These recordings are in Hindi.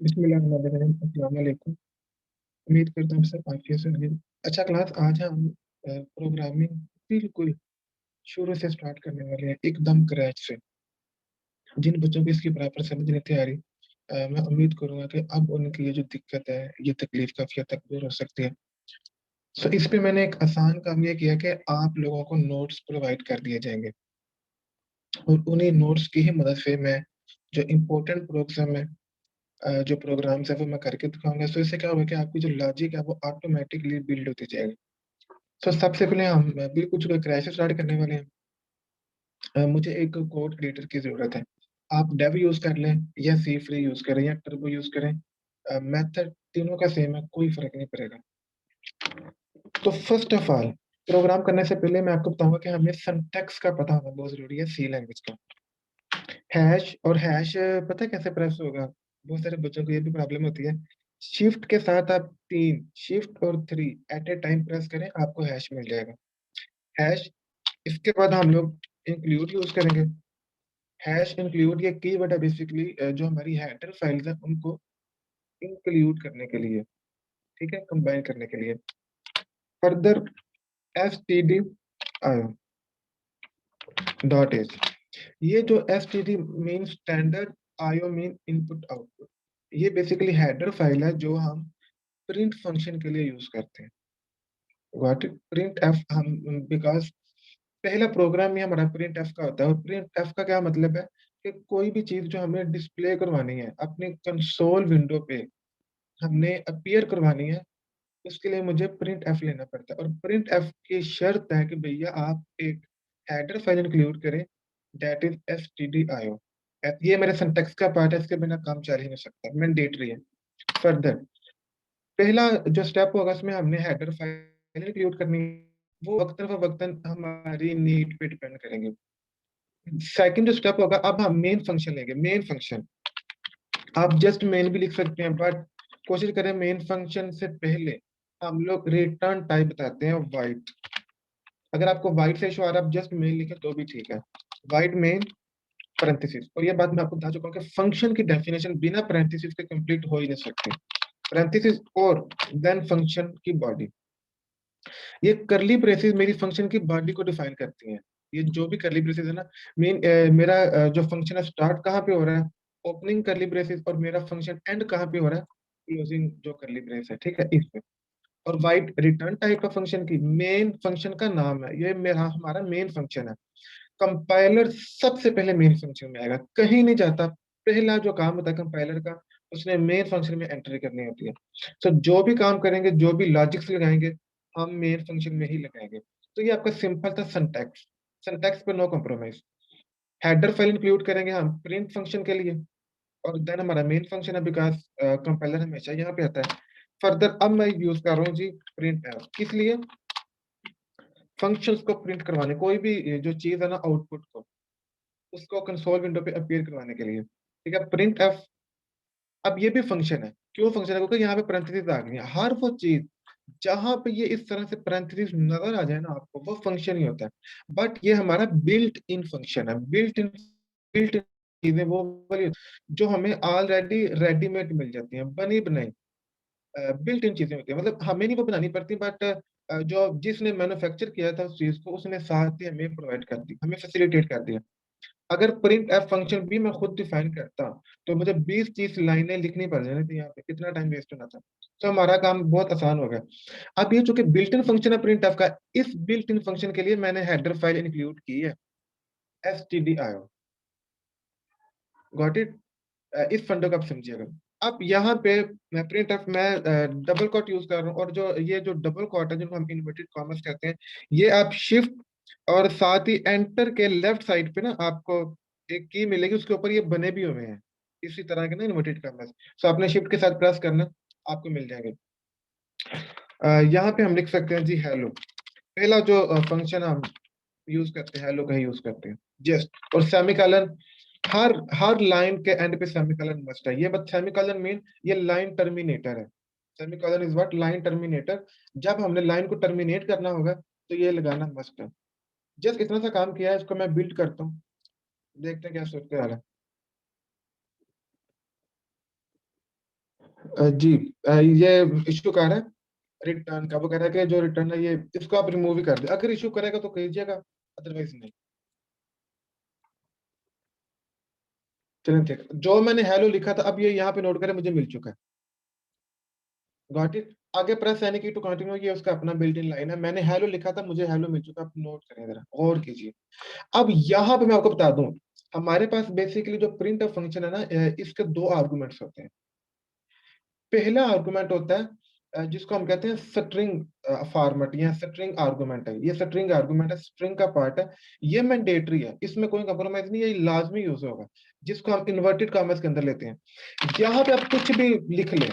बिस्मिल्लाहिर्रहमानिर्रहीम। अस्सलाम वालेकुम। उम्मीद करता हूँ सब आफियत से होंगे। अच्छा क्लास, आज हम प्रोग्रामिंग बिल्कुल शुरू से स्टार्ट करने वाले हैं, एकदम क्रैच से। जिन बच्चों को इसकी प्रॉपर समझ नहीं थी आ रही, मैं उम्मीद करूंगा कि अब उनकी ये जो दिक्कत है, ये तकलीफ काफी हद तक दूर हो सकती है। सो इस पे मैंने एक आसान काम ये किया कि आप लोगों को नोट्स प्रोवाइड कर दिए जाएंगे, और उन्हीं नोट्स की ही मदद से मैं जो इम्पोर्टेंट प्रोग्राम है, जो प्रोग्राम्स है वो मैं करके दिखाऊंगा। सो इससे क्या होगा कि आपकी जो लॉजिक है वो ऑटोमेटिकली बिल्ड होती जाएगी। तो सबसे पहले हम बिल्कुल जो क्रैश स्टार्ट करने वाले हैं, मुझे एक कोड एडिटर की जरूरत है। आप डेव यूज कर लें या सी फ्री यूज करें या टर्बो यूज करें, मेथड तीनों का सेम है, कोई फर्क नहीं पड़ेगा। तो फर्स्ट ऑफ ऑल, प्रोग्राम करने से पहले मैं आपको बताऊंगा कि हमें सिंटैक्स का पता होना बहुत जरूरी है सी लैंग्वेज का। हैश और हैश पता है कैसे प्रेस होगा? बहुत सारे बच्चों को ये भी प्रॉब्लम होती है। शिफ्ट के साथ आप तीन, शिफ्ट और three at a time press करें, आपको हैश मिल जाएगा। हैश। इसके बाद हम लोग इंक्लूड यूज करेंगे। हैश इंक्लूड ये कीवर्ड है बेसिकली, जो हमारी हेडर फाइल्स है उनको इंक्लूड करने के लिए, ठीक है, कंबाइन करने के लिए। फर्दर एस टी डी आयो डॉट एच, ये जो S T D mean standard, आयो मीन इनपुट आउटपुट, ये बेसिकली हेडर फाइल है जो हम प्रिंट फंक्शन के लिए यूज करते हैं। व्हाट प्रिंट एफ हम, बिकॉज पहला प्रोग्राम ही हमारा प्रिंट एफ का होता है। और प्रिंट एफ का क्या मतलब है कि कोई भी चीज जो हमें डिस्प्ले करवानी है अपने कंसोल विंडो पे, हमने अपीयर करवानी है, उसके लिए मुझे प्रिंट एफ लेना पड़ता है। और प्रिंट एफ की शर्त है कि भैया आप एक हेडर फाइल इंक्लूड करें, that is S T D I O. ये मेरे सिंटैक्स का पार्ट है, इसके बिना काम चल ही नहीं सकता, मैंडेटरी है। फर्दर पहला जो स्टेप होगा इसमें हमने हेडर फाइल इंक्लूड करनी है, वो वक्तन फवक्तन हमारी नीड पे डिपेंड करेंगे। सेकंड जो स्टेप होगा, अब हम मेन फंक्शन लेंगे। मेन फंक्शन, आप जस्ट मेन भी लिख सकते हैं, बट कोशिश करें मेन फंक्शन से पहले हम लोग रिटर्न टाइप बताते हैं वाइट। अगर आपको वाइट से इशू आ रहा है, आप जस्ट मेन लिखें तो भी ठीक है। White main parenthesis. और ये बात मैं आपको बता चुका हूँ कि फंक्शन की डेफिनेशन बिना पैरेंथेसिस के कंप्लीट हो ही नहीं सकती। पैरेंथेसिस और देन फंक्शन की बॉडी, ये करली ब्रेसेस मेरी फंक्शन की बॉडी को डिफाइन करती हैं। ये जो भी करली ब्रेसेस है ना, मीन मेरा जो फंक्शन है स्टार्ट कहाँ पे हो रहा है, ओपनिंग करली ब्रेसेस, और मेरा फंक्शन एंड कहाँ पे हो रहा है, क्लोजिंग जो करली ब्रेस है, ठीक है, इस पे। और वाइट रिटर्न टाइप का फंक्शन की मेन फंक्शन का नाम है, ये मेरा हमारा मेन फंक्शन है। कंपाइलर सबसे पहले मेन फंक्शन में आएगा, कहीं नहीं जाता। पहला जो काम होता है कंपाइलर का, उसने मेन फंक्शन में एंट्री करनी होती है। तो जो भी काम करेंगे, जो भी लॉजिक्स लगाएंगे, हम मेन फंक्शन में ही लगाएंगे। तो ये आपका सिंपल था सिंटैक्स। सिंटैक्स पे no compromise. Header file include करेंगे हम प्रिंट फंक्शन के लिए, और देन हमारा मेन फंक्शन है, बिकॉज कंपाइलर हमेशा यहाँ पे आता है। फर्दर अब मैं यूज कर रहा हूँ जी प्रिंट एफ, किस लिए? फंक्शंस को प्रिंट करवाने, कोई भी जो चीज है ना आउटपुट को, उसको कंसोल विंडो पे अपीयर करवाने के लिए, ठीक है, प्रिंट एफ। अब ये भी फंक्शन है, क्यों फंक्शन है? क्योंकि यहाँ पे पैरेंथेसिस आ गई है। हर वो चीज जहां पे ये इस तरह से पैरेंथेसिस नजर आ जाए ना आपको, वो फंक्शन ही होता है। बट ये हमारा बिल्ट इन फंक्शन है। बिल्ट इन चीजें वो वाली जो हमें ऑलरेडी रेडीमेड मिल जाती हैं, बनी बनाई बिल्ट इन चीजें होती है। मतलब हमें नहीं वो बनानी पड़ती, बट जो जिसने मैन्युफैक्चर किया था उस चीज को, उसने साथ ही हमें प्रोवाइड कर दी, हमें फैसिलिटेट कर दिया। अगर प्रिंट एफ फंक्शन भी मैं खुद डिफाइन करता, तो मुझे 20-30 लाइनें लिखनी पड़ जानी थी, यहाँ पे कितना टाइम वेस्ट होना था। तो हमारा काम बहुत आसान हो गया। अब ये चूंकि बिल्ट इन फंक्शन है प्रिंट एफ का, इस बिल्ट इन फंक्शन के लिए मैंने हेडर फाइल इंक्लूड की है, S T D I O. Got it? इस फंडो को आप समझिएगा। अब यहाँ पे मैं प्रिंट एफ में डबल कोट यूज कर रहा हूँ, और जो ये जो डबल कोट है, जिनको हम इन्वर्टेड कॉमर्स कहते हैं, ये आप शिफ्ट और साथ ही एंटर के लेफ्ट साइड पे ना आपको एक की मिलेगी, उसके ऊपर ये बने भी हुए हैं इसी तरह के ना इन्वर्टेड कॉमर्स। तो आपने शिफ्ट के साथ प्रेस करना, आपको मिल जाएंगे। यहाँ पे हम लिख सकते हैं जी हेलो। पहला जो फंक्शन हम यूज करते हैं, हेलो का ही यूज करते हैं, जस्ट। और सेमीकॉलन, हर हर लाइन के एंड पे सेमीकॉलन मस्ट है। ये बस सेमीकॉलन मीन ये लाइन टर्मिनेटर है। Semicolon is what? Line terminator. जब हमने लाइन को टर्मिनेट करना होगा तो ये लगाना मस्ट है। जस्ट इतना सा काम किया है, इसको मैं बिल्ड करता हूँ, देखते हैं क्या सोचते आ रहा है। जी, ये इशू कर रहा है रिटर्न का। वो कह रहा है कि जो रिटर्न है ये इसको आप रिमूव ही कर दे, अगर इशू करेगा तो कीजिएगा, अदरवाइज नहीं। चलिए ठीक, जो मैंने हेलो लिखा था अब ये यहाँ पे नोट करें, मुझे मिल चुका है। Got it. आगे प्रेस यानी कि टू कंटिन्यू, ये उसका अपना बिल्ट इन लाइन है। मैंने हेलो लिखा था, मुझे हेलो मिल चुका, आप नोट करें जरा, गौर कीजिए। अब यहाँ पे मैं आपको बता दूं, हमारे पास बेसिकली जो प्रिंट फंक्शन है ना, इसके दो आर्गुमेंट्स होते हैं। पहला आर्गुमेंट होता है जिसको हम कहते हैं स्ट्रिंग फॉर्मेट या स्ट्रिंग आर्गुमेंट है। ये स्ट्रिंग आर्गुमेंट है, स्ट्रिंग का पार्ट है। ये मैंडेटरी है, इसमें कोई कंप्रोमाइज नहीं है, ये लाजमी यूज होगा, जिसको हम इन्वर्टेड कॉमर्स के अंदर लेते हैं। यहाँ पे आप कुछ भी लिख लें,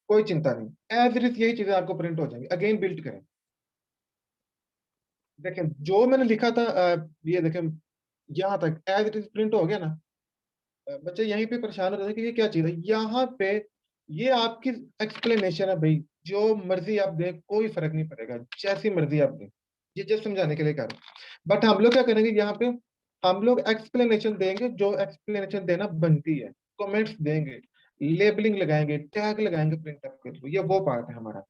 कोई चिंता नहीं, एज इट इज यही चीजें आपको प्रिंट हो जाएंगी। अगेन बिल्ट करें, देखें जो मैंने लिखा था, ये देखें यहाँ तक एज इट इज प्रिंट हो गया ना। बच्चे यहीं पे परेशान हो रहे थे कि ये क्या चीज है। यहाँ पे ये आपकी एक्सप्लेनेशन है भाई, जो मर्जी आप दें कोई फर्क नहीं पड़ेगा, जैसी मर्जी आप दें। ये जस्ट समझाने के लिए कर, बट हम लोग क्या करेंगे यहाँ पे, हम लोग एक्सप्लेनेशन देंगे जो एक्सप्लेनेशन देना बनती है, कमेंट्स देंगे, लेबलिंग लगाएंगे, टैग लगाएंगे प्रिंटर के थ्रू। ये वो पार्ट है हमारा।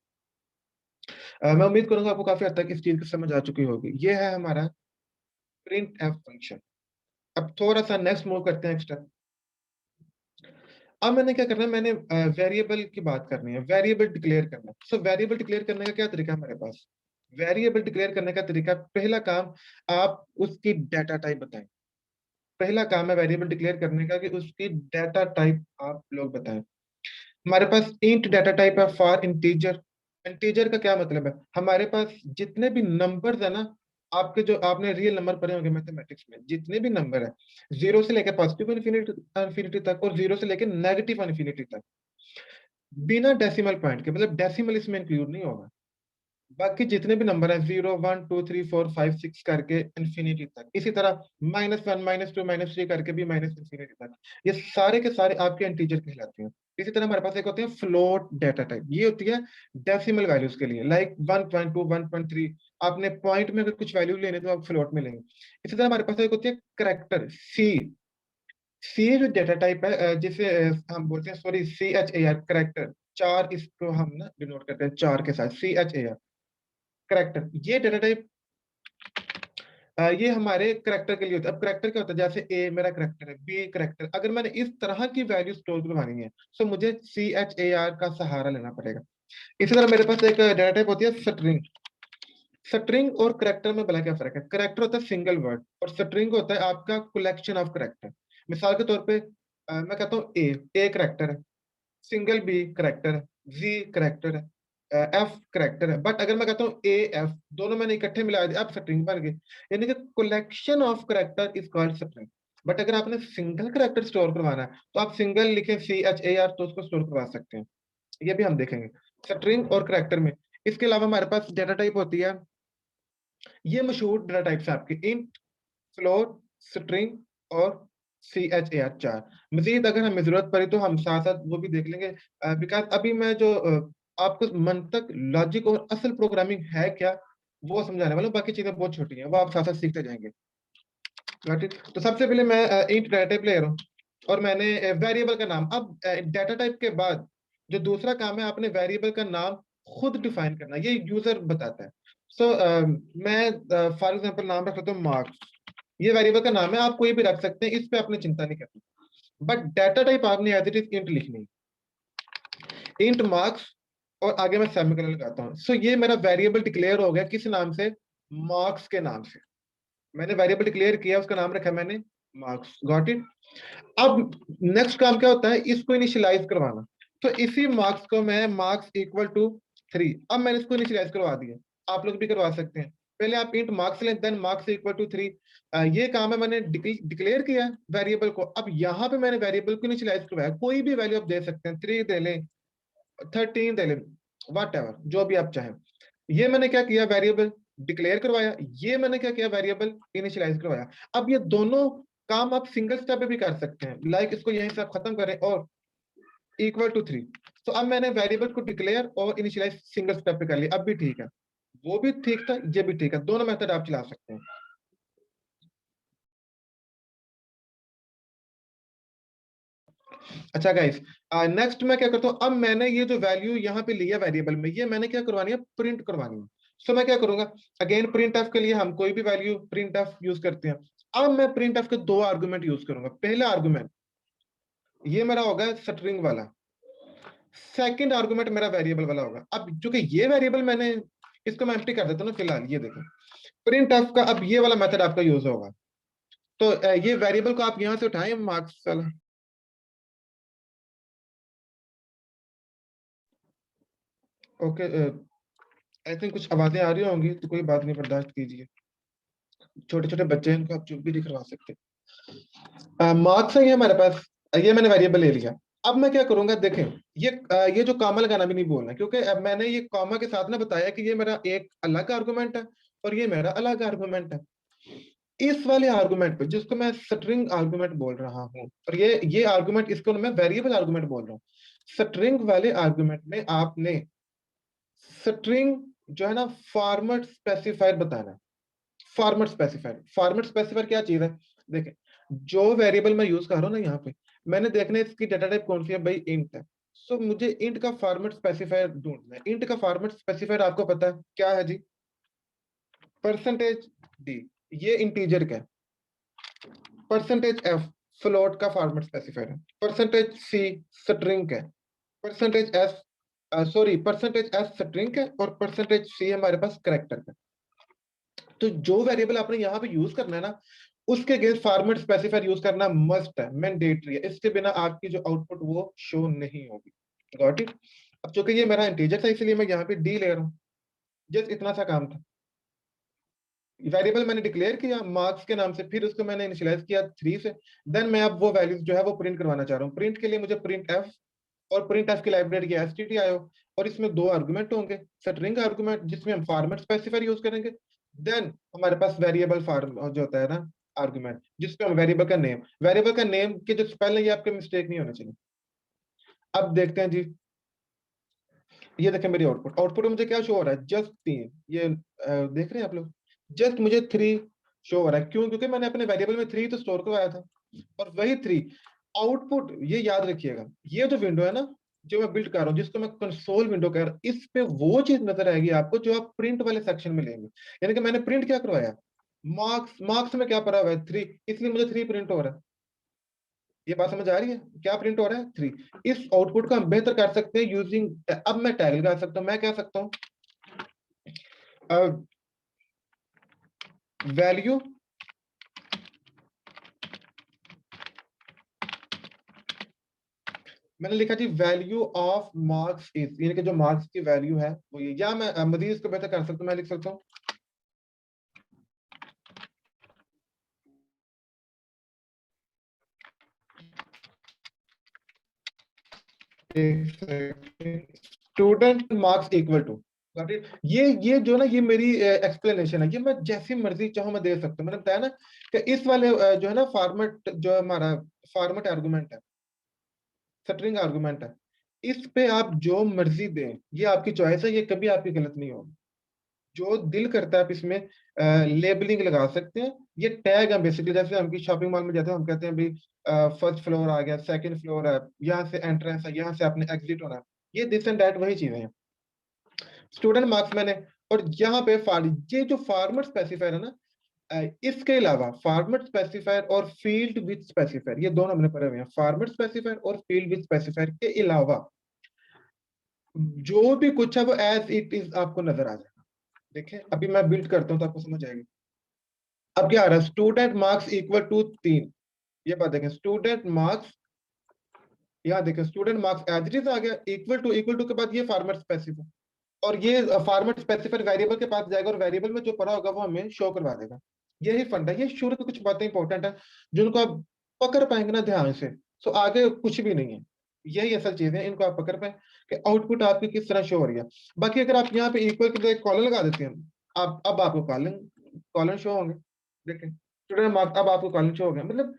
मैं उम्मीद करूंगा आपको काफी हद तक इस चीज की समझ आ चुकी होगी। ये है हमारा प्रिंट एफ फंक्शन। अब थोड़ा सा नेक्स्ट मूव करते हैं एक्स्ट्रा। अब मैंने क्या करना है, मैंने वेरिएबल की बात करनी है, वेरिएबल डिक्लेयर करना है। सो वेरिएबल डिक्लेयर करने का क्या तरीका है हमारे पास। वेरिएबल डिक्लेयर करने का तरीका, पहला काम, आप उसकी डाटा टाइप बताएं। पहला काम है वेरिएबल डिक्लेयर करने का कि उसकी डाटा टाइप आप लोग बताएं। हमारे पास इंट डाटा टाइप है फॉर इंटीजर। इंटीजर का क्या मतलब है, हमारे पास जितने भी नंबर्स है ना, आपके जो आपने रियल नंबर पढ़े होंगे मैथमेटिक्स में, जितने भी नंबर है, जीरो से लेकर पॉजिटिव इन्फिनिटी तक और जीरो से लेकर नेगेटिव इन्फिनिटी तक, बिना डेसिमल पॉइंट के, मतलब डेसिमल इसमें इंक्लूड नहीं होगा। बाकी जितने भी नंबर है, 0 1 2 3 4 5 6 करके इन्फिनिटी तक, इसी तरह -1 -2 -3 करके भी माइनस इन्फिनिटी तक, ये सारे के सारे आपके इंटीजर कहलाते हैं। इसी तरह हमारे पास एक होते हैं फ्लोट डाटा टाइप, ये होती है डेसिमल वैल्यूज के लिए, लाइक 1.2 1.3। आपने पॉइंट में अगर कुछ वैल्यू लेने तो आप फ्लोट में लेंगे। इसी तरह हमारे पास एक होती है करेक्टर सी। सी जो डेटा टाइप है, जिसे हम बोलते हैं, सॉरी, CHAR करेक्टर, चार इसको हम ना डिनोट करते हैं चार के साथ, CHAR करेक्टर, ये डेटा टाइप, ये हमारे करेक्टर के लिए होता है। अब करेक्टर क्या होता है, जैसे ए मेरा करेक्टर है, बी करेक्टर, अगर मैंने इस तरह की वैल्यू स्टोर करवानी है तो मुझे CHAR का सहारा लेना पड़ेगा। इसी तरह मेरे पास एक डेटा टाइप होती है स्ट्रिंग। स्ट्रिंग और करेक्टर में भला क्या फर्क है, करेक्टर होता है सिंगल वर्ड और स्ट्रिंग होता है आपका कलेक्शन ऑफ करेक्टर। मिसाल के तौर पे मैं कहता हूँ ए करेक्टर है, सिंगल बी करेक्टर है, जी करेक्टर है, एफ करेक्टर है। बट अगर मैं कहता हूँ ए एफ, दोनों मैंने इकट्ठे मिला दिया, अब स्ट्रिंग बन गई। यानी कि collection of character is called string. But अगर आपने सिंगल करेक्टर स्टोर करवाना है तो आप सिंगल लिखें CHAR तो उसको स्टोर करवा सकते हैं। ये भी हम देखेंगे स्ट्रिंग और करेक्टर में। इसके अलावा हमारे पास डेटा टाइप होती है, ये मशहूर डेटा टाइप्स है आपके, इंट, फ्लोट, स्ट्रिंग और CHAR 4। मजीद अगर हमें जरूरत पड़ी तो हम साथ साथ वो भी देख लेंगे, बिकॉज अभी मैं जो आपको मंतक, लॉजिक और असल प्रोग्रामिंग है क्या वो समझाने वाला हूँ। बाकी चीजें बहुत छोटी हैं, वो आप साथ साथ सीखते जाएंगे। ठीक, तो सबसे पहले मैं इंट डाटा टाइप ले रहा हूँ और मैंने वेरिएबल का नाम, अब डाटा टाइप के बाद जो दूसरा काम है, आपने वेरिएबल का नाम खुद डिफाइन करना, ये यूजर बताता है। सो मैं फॉर एग्जांपल नाम रख लेता हूँ मार्क्स। ये वेरिएबल का नाम है, आप कोई भी रख सकते हैं, इस पे आपने चिंता नहीं करनी। बट डाटा टाइप आपने एज इट इज इंट लिखनी है, इंट मार्क्स, और आगे मैं सेमीकोलन लगाता हूँ। सो ये मेरा वेरिएबल डिक्लेयर हो गया, किस नाम से, मार्क्स के नाम से। मैंने वेरिएबल डिक्लेयर किया, उसका नाम रखा मैंने मार्क्स, गॉट इट। अब नेक्स्ट काम क्या होता है, इसको इनिशियलाइज करवाना। तो इसी मार्क्स को मैं मार्क्स इक्वल टू 3, अब मैंने इसको इनिशियलाइज करवा दिया, आप लोग भी करवा सकते हैं। पहले आप इंट मार्क्स लें, देन मार्क्स इक्वल टू 3। ये काम है, मैंने डिक्लेयर किया वेरिएबल को। अब यहाँ पे मैंने वेरिएबल को इनिशियलाइज करवाया, कोई भी वैल्यू आप दे सकते हैं, 3 दे लें, 13 दे लें, वट एवर, जो भी आप चाहें। ये मैंने क्या किया, वेरिएबल डिक्लेयर करवाया, ये मैंने क्या किया, वेरिएबल इनिशियलाइज करवाया। अब ये दोनों काम आप सिंगल स्टेप पे भी कर सकते हैं, लाइक इसको यहीं से आप खत्म करें और इक्वल टू 3। तो अब मैंने वेरिएबल को डिक्लेयर और इनिशियलाइज सिंगल स्टेप पे कर लिया, अब भी ठीक है, वो भी ठीक था, ये भी ठीक है, दोनों मेथड आप चला सकते हैं। अच्छा गाइस, नेक्स्ट मैं क्या करता हूँ, अब मैंने ये जो वैल्यू यहाँ पे लिया वेरिएबल में, ये मैंने क्या करवानी है, प्रिंट करवानी है। सो मैं क्या करूंगा, अगेन प्रिंट एफ के लिए हम कोई भी वैल्यू प्रिंट एफ यूज करते हैं। अब मैं प्रिंट एफ के दो आर्गुमेंट यूज करूंगा। पहला आर्गुमेंट ये मेरा होगा स्ट्रिंग वाला, सेकंड आर्गुमेंट मेरा वेरिएबल वाला होगा। अब चूंकि ये वेरिएबल मैंने, इसको मैं एम्प्टी कर देता हूँ ना फिलहाल, ये देखो प्रिंट एफ का अब ये वाला मेथड आपका यूज होगा। तो ये वेरिएबल को आप यहाँ से उठाएं मार्क्स वाला। ओके, आई थिंक कुछ आवाजें आ रही होंगी, तो कोई बात नहीं, बर्दाश्त कीजिए। छोटे छोटे बच्चे हैं, इनको आप चुप भी नहीं करवा सकते। मार्क्स है ये हमारे पास, ये मैंने वेरिएबल ले लिया। अब मैं क्या करूंगा, देखें ये जो कॉमा लगाना भी नहीं बोलना, क्योंकि अब मैंने ये कॉमा के साथ ना बताया कि ये मेरा एक अलग आर्गुमेंट है और ये मेरा अलग आर्गुमेंट है। इस वाले आर्गुमेंट पे जिसको मैं स्ट्रिंग आर्गुमेंट बोल रहा हूँ, और ये आर्गुमेंट, इसको मैं वेरिएबल आर्गुमेंट बोल रहा हूँ। स्ट्रिंग वाले आर्गुमेंट में आपने स्ट्रिंग जो है ना फॉर्मेट स्पेसिफायर बताना है। फॉर्मेट स्पेसिफायर क्या चीज है, देखें जो वेरिएबल मैं यूज कर रहा हूँ ना यहाँ पे, मैंने देखना है इसकी डाटा टाइप कौन सी है, भाई इंट है। सो मुझे इंट का फॉर्मेट स्पेसिफायर ढूंढना है। इंट का फॉर्मेट स्पेसिफायर आपको पता है क्या है जी, परसेंटेज डी, ये इंटीजर का है। परसेंटेज एफ फ्लोट का फॉर्मेट स्पेसिफायर है। परसेंटेज सी स्ट्रिंग का है। Percentage S, sorry, percentage S string है और परसेंटेज सी हमारे पास करेक्टर का। तो जो वेरिएबल आपने यहाँ पे यूज करना है ना, उसके अगेंस्ट फॉर्मेट स्पेसिफायर यूज करना मस्ट है, मैंडेटरी है। इसके बिना आपकी जो आउटपुट वो शो नहीं होगी। Got it. अब चूंकि ये मेरा इंटीजर था, इसलिए मैं यहाँ पे डी ले रहा हूँ। जस्ट इतना सा काम था। वेरिएबल मैंने डिक्लेयर किया मार्क्स के नाम से, फिर उसको मैंने इनिशियलाइज किया 3 से। देन मैं अब वो वैल्यूज जो है वो प्रिंट करवाना चाह रहा हूँ। प्रिंट के लिए मुझे प्रिंट एफ, और प्रिंट एफ की लाइब्रेरी की stdio, और इसमें दो आर्गुमेंट होंगे। स्ट्रिंग आर्गुमेंट जिसमें हम फॉर्मेट स्पेसिफायर यूज करेंगे। देन हमारे पास वेरिएबल फॉर्म जो होता है ना आर्गुमेंट, जिसपे हम वेरिएबल का नेम के जो स्पेल है ये आपके मिस्टेक नहीं होना चाहिए। अब देखते हैं जी, ये देखें मेरी आउटपुट, में मुझे क्या शो हो रहा है, जस्ट 3। ये देख रहे हैं आप लोग, जस्ट मुझे 3 शो हो रहा है। क्यों? क्योंकि मैंने अपने वेरिएबल में 3 तो स्टोर करवाया था, और वही 3 आउटपुट। ये याद रखिएगा, ये जो विंडो है ना जो मैं बिल्ड कर रहा हूँ, जिसको मैं कंसोल विंडो कह रहा हूँ, इस पे वो चीज नजर आएगी आपको जो आप प्रिंट वाले सेक्शन में लेंगे। यानी कि मैंने प्रिंट क्या करवाया, मार्क्स। मार्क्स में क्या पड़ा हुआ है, 3, इसलिए मुझे 3 प्रिंट हो रहा है। ये बात समझ आ रही है, क्या प्रिंट हो रहा है, 3। इस आउटपुट को हम बेहतर कर सकते हैं यूजिंग, अब मैं टैग लगा सकता हूँ। मैं कह सकता हूँ वैल्यू मैंने लिखा जी वैल्यू ऑफ मार्क्स इज, यानी कि जो मार्क्स की वैल्यू है वो ये। या मैं मजीद इसको बेहतर कर सकता हूँ, मैं लिख सकता हूँ स्टूडेंट मार्क्स इक्वल टू। ये जो ना, ये मेरी एक्सप्लेनेशन है, ये मैं जैसी मर्जी चाहूँ मैं दे सकता हूँ। मैंने बताया ना कि इस वाले जो है ना फॉर्मेट, जो हमारा फॉर्मेट आर्गुमेंट है, स्ट्रिंग आर्गुमेंट है, इस पे आप जो मर्जी दें, ये आपकी चॉइस है, ये कभी आपकी गलत नहीं होगी। जो दिल करता है आप इसमें लेबलिंग लगा सकते हैं। ये टैग है बेसिकली, जैसे हम की शॉपिंग मॉल में जाते हैं, हम कहते हैं भाई फर्स्ट फ्लोर आ गया, सेकंड फ्लोर है, यहाँ से एंट्रेंस है, यहाँ से आपने एग्जिट होना है। ये दिस एंड दैट वही चीजें हैं। स्टूडेंट मार्क्स मैंने, और यहाँ पे ये जो फार्मर स्पेसिफायर है ना, इसके अलावा फार्मेट स्पेसिफायर और फील्ड विद स्पेसिफायर, ये दोनों हमने पढ़े हुए हैं। फार्मेट स्पेसिफायर और फील्ड विद स्पेसिफायर के अलावा जो भी कुछ है वो एज इट इज आपको नजर आ जाएगा। देखें अभी मैं बिल्ड करता हूँ तो आपको समझ आएगी। अब क्या आ रहा है, स्टूडेंट मार्क्स इक्वल टू 3। ये बात देखें, स्टूडेंट मार्क्स, यहाँ देखें student marks as it is आ गया, इक्वल टू के बाद ये फार्मेट स्पेसिफायर, और ये फार्मेट स्पेसिफायर वेरिएबल के पास जाएगा, और वेरिएबल में जो पड़ा होगा वो हमें शो करवा देगा। यही फंड है। ये शुरू की कुछ बातें इंपॉर्टेंट है जिनको आप पकड़ पाएंगे ना ध्यान से, तो आगे कुछ भी नहीं है। यही असल चीज है, इनको आप पकड़ पाए कि आउटपुट आपकी किस तरह शो हो रही है। बाकी अगर आप यहाँ पे इक्वल के लिए कॉलन लगा देते हैं, आप अब आपको कॉलन कॉलन शो होंगे। देखें स्टूडेंट मार्क्स, अब आपको कॉलन शो हो गया। मतलब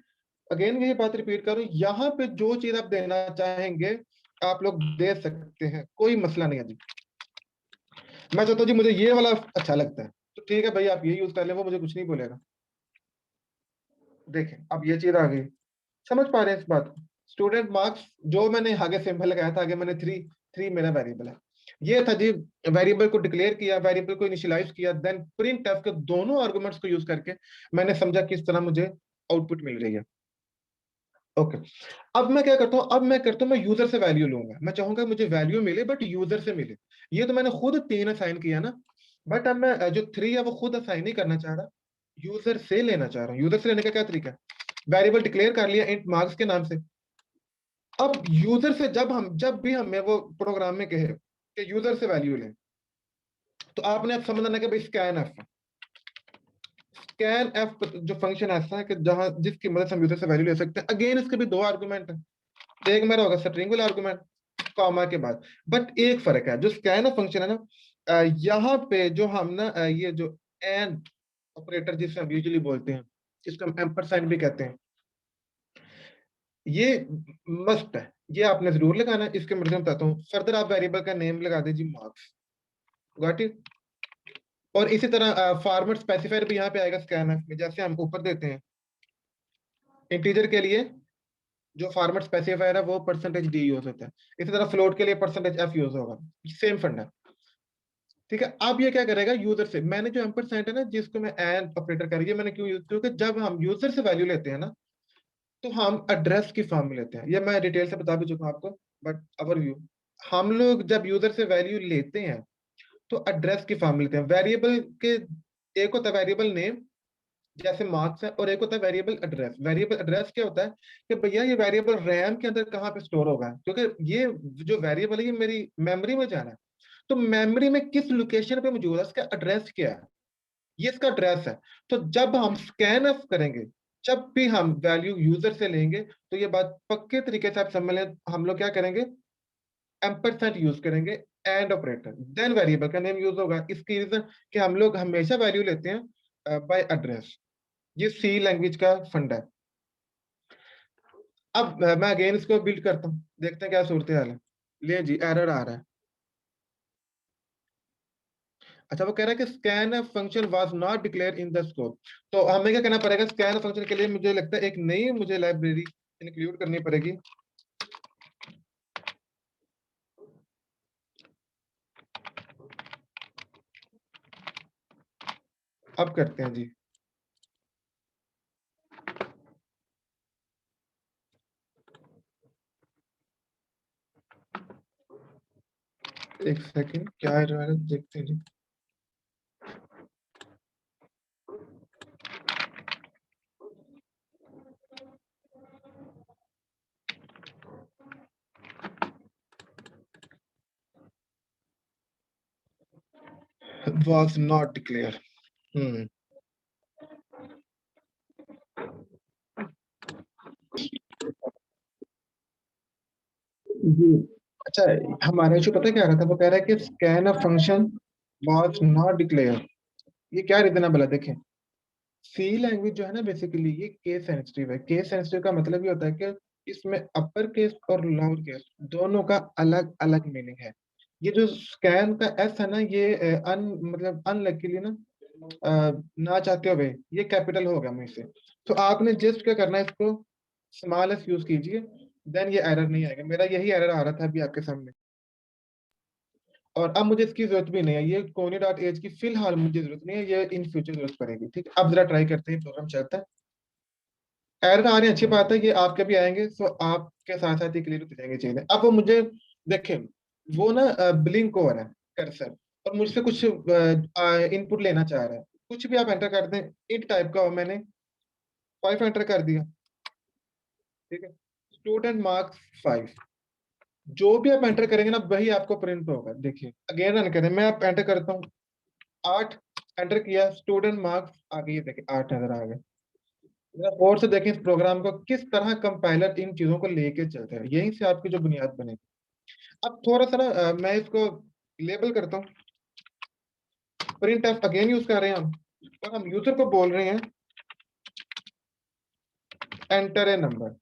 अगेन यही बात रिपीट करूं, यहाँ पे जो चीज आप देना चाहेंगे आप लोग दे सकते हैं, कोई मसला नहीं है जी। मैं चाहता हूँ जी मुझे ये वाला अच्छा लगता है, तो ठीक है भाई आप ये यूज कर लें, वो मुझे कुछ नहीं बोलेगा। देखें अब ये चीज आ गई, समझ पा रहे हैं इस बात को। स्टूडेंट मार्क्स जो मैंने आगे सिंबल लगाया था, आगे मैंने थ्री, थ्री मेरा वेरिएबल है। ये था जी, वेरिएबल को डिक्लेयर किया, वेरिएबल को इनिशियलाइज किया, देन प्रिंट एफ के दोनों आर्गुमेंट्स को यूज करके मैंने समझा किस तरह मुझे आउटपुट मिल रही है। ओके, अब मैं क्या करता हूँ, अब मैं करता हूँ, मैं यूजर से वैल्यू लूंगा। मैं चाहूंगा मुझे वैल्यू मिले बट यूजर से मिले। ये तो मैंने खुद 3 असाइन किया ना, बट अब मैं जो 3 है वो खुद असाइन नहीं करना चाह रहा, यूजर से लेना चाह रहा हूँ। यूजर से लेने का क्या तरीका है, वेरिएबल डिक्लेयर कर लिया इंट मार्क्स के नाम से। अब यूजर से जब भी हमें वो प्रोग्राम में कहे कि यूजर से वैल्यू लें, तो आपने अब समझना कि भाई स्कैन एफ, स्कैन एफ जो फंक्शन ऐसा है कि जहां जिसकी मदद से हम यूजर से वैल्यू ले सकते हैं। अगेन इसके भी दो आर्गुमेंट है, एक मेरा होगा स्ट्रिंग वाला आर्गुमेंट कॉमा के बाद, बट एक फर्क है, जो स्कैन फंक्शन है ना, यहाँ पे जो हम ना ये जो एंड ऑपरेटर जिसे हम यूजुअली बोलते हैं, जिसको हम एम्परसैंड भी कहते हैं, ये मस्ट है, ये आपने जरूर लगाना है। इसके मतलब बताता हूँ, फर्दर आप वेरिएबल का नेम लगा दीजिए मार्क्स, गॉट इट। और इसी तरह फॉर्मेट स्पेसिफायर भी यहाँ पे आएगा स्कैन में, जैसे हम ऊपर देते हैं इंटीजर के लिए जो फॉर्मेट स्पेसिफायर है वो परसेंटेज डी यूज होता है, इसी तरह फ्लोट के लिए परसेंटेज एफ यूज होगा, सेम फंडा। ठीक है, अब ये क्या करेगा, यूजर से मैंने जो एम्परसेंट है ना, जिसको मैं एंड ऑपरेटर कर, ये मैंने क्यों यूज, क्योंकि जब हम यूजर से वैल्यू लेते हैं ना, तो हम एड्रेस की फॉर्म में लेते हैं। ये मैं डिटेल से बता भी चुका हूं आपको, बट ओवरव्यू, हम लोग जब यूजर से वैल्यू लेते हैं तो एड्रेस की फॉर्म में लेते हैं। वेरिएबल के एक होता है वेरिएबल नेम जैसे मार्क्स है, और एक होता है वेरिएबल एड्रेस। वेरिएबल एड्रेस क्या होता है कि भैया ये वेरिएबल रैम के अंदर कहाँ पे स्टोर होगा, क्योंकि ये जो वेरिएबल है ये मेरी मेमोरी में जाना है, तो मेमोरी में किस लोकेशन पे मौजूद है, इसका एड्रेस क्या है, ये इसका एड्रेस है। तो जब हम स्कैन ऑफ करेंगे, जब भी हम वैल्यू यूजर से लेंगे, तो ये बात पक्के तरीके से आप समझ लें, हम लोग क्या करेंगे, एम्परसेंट यूज करेंगे, एंड ऑपरेटर, देन वेरिएबल का नेम यूज होगा। इसकी रीजन कि हम लोग हमेशा वैल्यू लेते हैं बाय एड्रेस, ये सी लैंग्वेज का फंडा है। अब मैं अगेन इसको बिल्ड करता हूँ, देखते हैं क्या सूरत हाल है। ले जी, एरर आ रहा है। अच्छा, वो कह रहा है कि scan function was not declare in the scope. तो हमें क्या करना पड़ेगा, स्कैन फंक्शन के लिए मुझे लगता है एक नई मुझे लाइब्रेरी इंक्लूड करनी पड़ेगी। अब करते हैं जी, एक सेकंड, क्या एरर आ रहा है देखते हैं जी। Was not declare. हम्म, जी। अच्छा, हमारा इशू पता है क्या आ रहा था, वो कह रहा है कि scan function was not declare. ये क्या रीजन है भला, देखें। सी लैंग्वेज जो है ना, बेसिकली ये केस सेंसिटिव है। केस सेंसिटिव का मतलब ये होता है कि इसमें अपर केस और लोअर केस दोनों का अलग अलग मीनिंग है। ये जो स्कैन का एस है ना, ये मतलब अनलकीली ना, ना चाहते हुए ये कैपिटल हो गया मुझसे। तो आपने जस्ट क्या करना है, इसको स्मॉल एस यूज कीजिए, देन ये एरर नहीं आएगा। मेरा यही एरर आ रहा था अभी आपके सामने, और अब मुझे इसकी जरूरत भी नहीं है, ये कोनी डॉट एज की फिलहाल मुझे जरूरत नहीं है, ये इन फ्यूचर जरूरत पड़ेगी। ठीक है, अब जरा ट्राई करते हैं, प्रोग्राम चलता है। एरर आ रही है, अच्छी बात है, ये आपके भी आएंगे, तो आपके साथ साथ ही क्लियर होती जाएंगी चीजें। अब वो मुझे देखें, वो ना ब्लिंक हो रहा है कर्सर, और मुझसे कुछ इनपुट लेना चाह रहा है। कुछ भी आप एंटर कर दें, इंट टाइप का हो, मैंने 5 एंटर कर दिया। ठीक है, स्टूडेंट मार्क्स 5, जो भी आप एंटर करेंगे ना वही आपको प्रिंट होगा। देखिए अगेन रन करें, मैं आप एंटर करता हूँ 8, एंटर किया, स्टूडेंट मार्क्स आ गई, देखिए 8 नजर आ गए। और से देखें इस प्रोग्राम को किस तरह कंपाइलर इन चीजों को लेके चलते हैं, यहीं से आपकी जो बुनियाद बनेगी। अब थोड़ा सा ना मैं इसको लेबल करता हूँ, प्रिंट एफ अगेन यूज कर रहे हैं हम, और हम यूजर को बोल रहे हैं एंटर ए नंबर,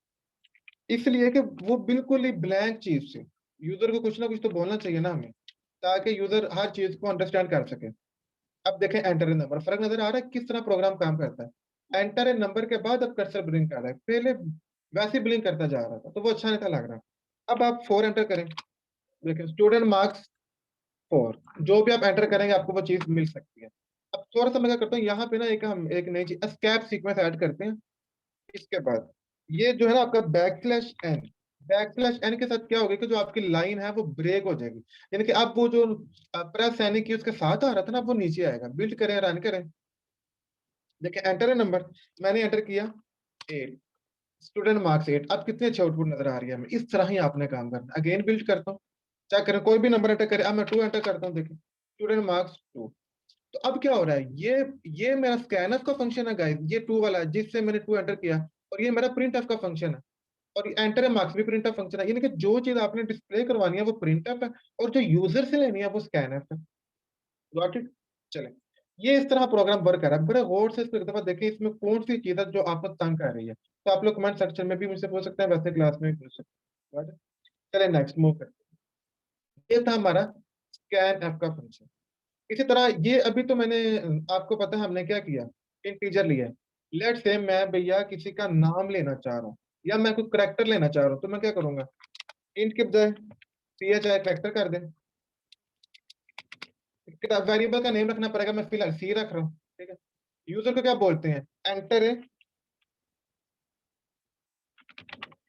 इसलिए कि वो बिल्कुल ही ब्लैंक चीज से यूजर को कुछ ना कुछ तो बोलना चाहिए ना हमें, ताकि यूजर हर चीज को अंडरस्टैंड कर सके। अब देखें एंटर ए नंबर, फर्क नजर आ रहा है किस तरह प्रोग्राम काम करता है। एंटर ए नंबर के बाद अब कर्सर ब्रिंक कर रहा है, पहले वैसे ब्लिंक करता जा रहा था, तो वो अच्छा नहीं था लग रहा। अब आप 4 एंटर करें, देखिए स्टूडेंट मार्क्स 4, जो भी आप एंटर करेंगे आपको वो चीज मिल सकती है। अब थोड़ा सा मैं क्या करता हूँ, यहाँ पे ना एक हम एक नई चीज एस्केप सीक्वेंस ऐड करते हैं। इसके बाद ये जो है ना आपका बैकस्लैश एन के साथ क्या होगा कि जो आपकी लाइन है वो ब्रेक हो जाएगी। यानी कि अब वो जो प्रेस यानी कि उसके साथ आ रहा था ना, वो नीचे आएगा। बिल्ड करें, रन करें, देखिए एंटर है नंबर, मैंने एंटर किया 8, स्टूडेंट मार्क्स 8। अब कितनी अच्छी आउटपुट नजर आ रही है हमें। इस तरह ही आपने काम करना। अगेन बिल्ड करता हूँ, चेक करें कोई भी नंबर एंटर करें। अब मैं 2 एंटर करता हूँ, देखिए स्टूडेंट मार्क्स 2। तो अब क्या हो रहा है, ये मेरा स्कैनफ का फंक्शन है गाइस, ये 2 वाला है जिससे मैंने 2 एंटर किया, और ये मेरा प्रिंट एफ का फंक्शन है, और एंटर मार्क्स भी प्रिंट एफ फंक्शन है। यानी कि जो चीज आपने डिस्प्ले करवानी है वो प्रिंट एफ है, और जो यूजर से लेनी है वो स्कैन एफ है। Got it? चले, ये इस तरह प्रोग्राम वर्क कर रहा है। बड़े गौर से इसको एक दफा देखें, इसमें कौन सी चीज है जो आपको तंग कर रही है। तो आप लोग कमेंट सेक्शन में भी मुझसे पूछ सकते हैं, वैसे क्लास में भी पूछ सकते हैं। Got it? चले नेक्स्ट मूव करते हैं। ये था हमारा स्कैन एफ का फंक्शन। इसी तरह ये अभी तो मैंने, आपको पता है हमने क्या किया, इंटीजर लिया। लेट से मैं भैया किसी का नाम लेना चाह रहा हूँ, या मैं कोई करेक्टर लेना चाह रहा हूँ, तो मैं क्या करूंगा, इंट के बजाय सी एच आई करेक्टर कर दें। वेरिएबल का नेम रखना पड़ेगा, मैं फिलहाल सी रख रहा हूँ, ठीक है। यूजर को क्या बोलते हैं, एंटर है।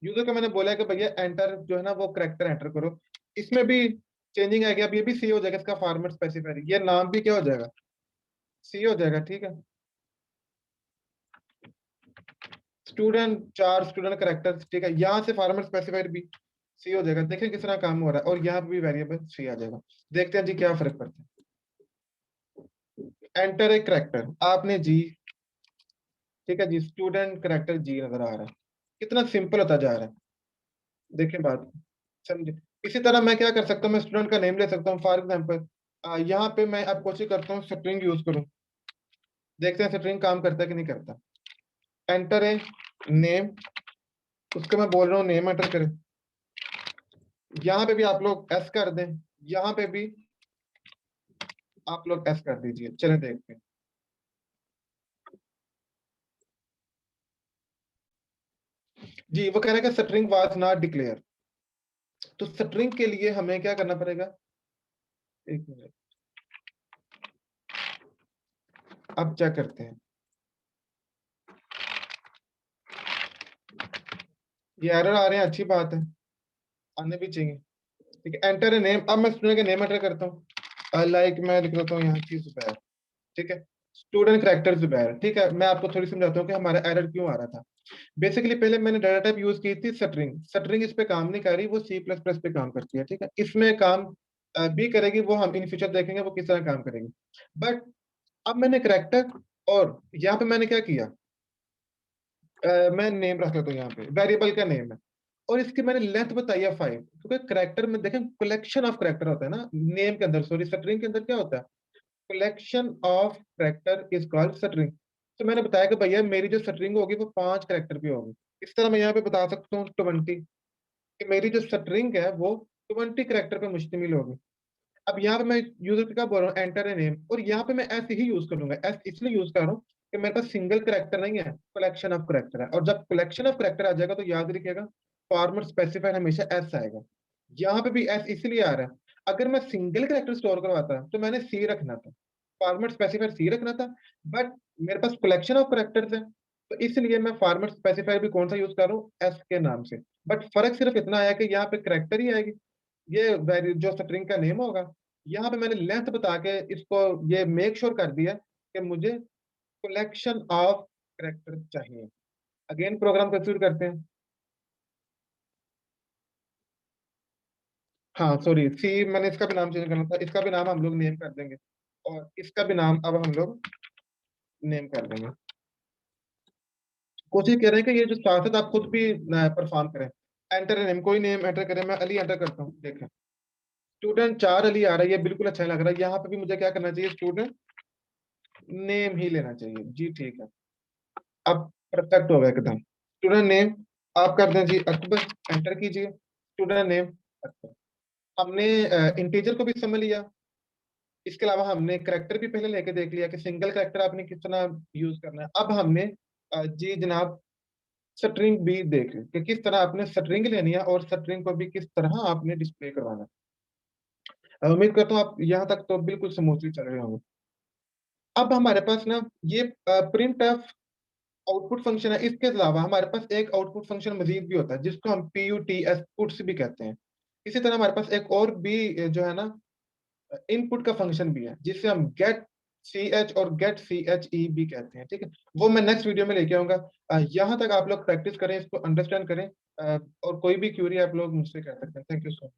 यूजर को मैंने बोला है कि भैया एंटर जो है ना वो करेक्टर एंटर करो। इसमें भी चेंजिंग आएगी, अब ये भी सी हो जाएगा, इसका फॉर्मेट स्पेसिफायर, ये नाम भी क्या हो जाएगा, सी हो जाएगा, ठीक है। स्टूडेंट 4 स्टूडेंट करेक्टर, ठीक है, यहाँ से फॉर्मेट स्पेसिफायर भी सी हो जाएगा। देखिए किस तरह काम हो रहा है, और यहाँ पे भी वेरिएबल सी आ जाएगा। देखते हैं जी क्या फर्क पड़ता है। एंटर ए करेक्टर, आपने जी, ठीक है जी, स्टूडेंट करेक्टर जी नजर आ रहा है। कितना सिंपल होता जा रहा है, देखिए बात समझे। इसी तरह मैं क्या कर सकता हूँ, मैं स्टूडेंट का नेम ले सकता हूँ फॉर एग्जाम्पल। यहाँ पे मैं अब कोशिश करता हूँ स्ट्रिंग यूज करूँ, देखते हैं स्ट्रिंग काम करता है कि नहीं करता। एंटर ए नेम, उसको मैं बोल रहा हूँ नेम एंटर करें। यहाँ पे भी आप लोग एस कर दें, यहाँ पे भी आप लोग एस कर दीजिए। चले देखते हैं जी, वो कह रहा है कि स्ट्रिंग वाज नॉट डिक्लेयर। तो स्ट्रिंग के लिए हमें क्या करना पड़ेगा, एक मिनट, अब क्या करते हैं। ये एरर आ रहे हैं, अच्छी बात है, आने भी चाहिए। ठीक है, एंटर ए नेम, अब मैं स्टूडेंट का नेम एंटर करता हूँ। लाइक मैं लिख देता हूँ यहाँ की जुबैर, ठीक है। स्टूडेंट करेक्टर जुबैर, ठीक है। मैं आपको थोड़ी समझाता हूँ कि हमारा एरर क्यों आ रहा था। बेसिकली पहले मैंने डाटा टाइप यूज की थी स्ट्रिंग, स्ट्रिंग इस पे काम नहीं कर रही, वो सी प्लस प्लस पे काम करती है, ठीक है। इसमें काम भी करेगी, वो हम इन फ्यूचर देखेंगे वो किस तरह काम करेगी। बट अब मैंने करेक्टर, और यहाँ पे मैंने क्या किया, मैं नेम रख लेता हूँ, यहाँ पे वेरिएबल का नेम है, और इसकी मैंने लेंथ बताई है 5, क्योंकि करेक्टर में देखें कलेक्शन ऑफ करेक्टर होता है ना नेम के अंदर, सॉरी स्ट्रिंग के अंदर क्या होता है, collection of character is called string. तो मैंने बताया कि भैया मेरी जो स्ट्रिंग होगी वो 5 करेक्टर की होगी। इस तरह मैं यहाँ पे बता सकता हूँ 20, कि मेरी जो स्ट्रिंग है वो 20 करेक्टर पे मुश्तमिल होगी। अब यहाँ पे मैं यूजर को क्या बोल रहा हूँ, एंटर ए नेम, और यहाँ पे मैं एस ही यूज करूंगा। एस इसलिए यूज कर रहा हूँ कि मेरे पास सिंगल करेक्टर नहीं है, कलेक्शन ऑफ करेक्टर है, और जब कलेक्शन ऑफ करेक्टर आ जाएगा तो याद रखिएगा फॉर्मेट स्पेसिफायर हमेशा एस आएगा। यहाँ पे भी एस इसलिए आ रहा है, अगर मैं सिंगल करेक्टर स्टोर करवाता तो मैंने सी रखना था, फॉर्मेट स्पेसिफायर सी रखना था। बट मेरे पास कलेक्शन ऑफ करेक्टर्स है, तो इसलिए मैं फॉर्मेट स्पेसिफायर भी कौन सा यूज कर रहा हूँ, एस के नाम से। बट फर्क सिर्फ इतना आया कि यहाँ पे करेक्टर ही आएगी, ये जो स्ट्रिंग का नेम होगा। यहाँ पे मैंने लेंथ बता के इसको ये मेक श्योर कर दिया कि मुझे कलेक्शन ऑफ करेक्टर चाहिए। अगेन प्रोग्राम को एग्जीक्यूट करते हैं। हाँ सॉरी, सी मैंने इसका भी नाम चेंज करना था, इसका भी नाम हम लोग नेम कर देंगे, और इसका भी नाम अब हम लोग नेम कर देंगे। कोशिश कर रहे हैं कि ये जो साथ है आप खुद भी परफॉर्म करें। एंटर नेम, कोई नेम एंटर करें, मैं अली एंटर करता हूँ, देखें स्टूडेंट 4 अली आ रहा है, ये बिल्कुल अच्छा नहीं लग रहा है। यहाँ पे भी मुझे क्या करना चाहिए, स्टूडेंट नेम ही लेना चाहिए जी, ठीक है। अब परफेक्ट होगा एकदम। स्टूडेंट नेम आप कर दें जी अकबर, एंटर कीजिए, स्टूडेंट नेम अकबर। हमने इंटीजर को भी समझ लिया, इसके अलावा हमने करेक्टर भी पहले लेके देख लिया कि सिंगल करेक्टर आपने कितना यूज करना है। अब हमने जी जनाब स्ट्रिंग भी देख कि किस तरह आपने स्ट्रिंग लेनी है और स्ट्रिंग को भी किस तरह आपने डिस्प्ले करवाना है। उम्मीद करता हूँ आप यहाँ तक तो बिल्कुल स्मूथली चल रहे होंगे। अब हमारे पास ना ये प्रिंट आउटपुट फंक्शन है, इसके अलावा हमारे पास एक आउटपुट फंक्शन मजीद भी होता है जिसको हम PUTS पुट्स भी कहते हैं। इसी तरह हमारे पास एक और भी जो है ना इनपुट का फंक्शन भी है जिसे हम गेट ch और गेट चे भी कहते हैं, ठीक है। वो मैं नेक्स्ट वीडियो में लेके आऊंगा। यहाँ तक आप लोग प्रैक्टिस करें, इसको अंडरस्टैंड करें, और कोई भी क्यूरी आप लोग मुझसे कर सकते हैं। Thank you so much.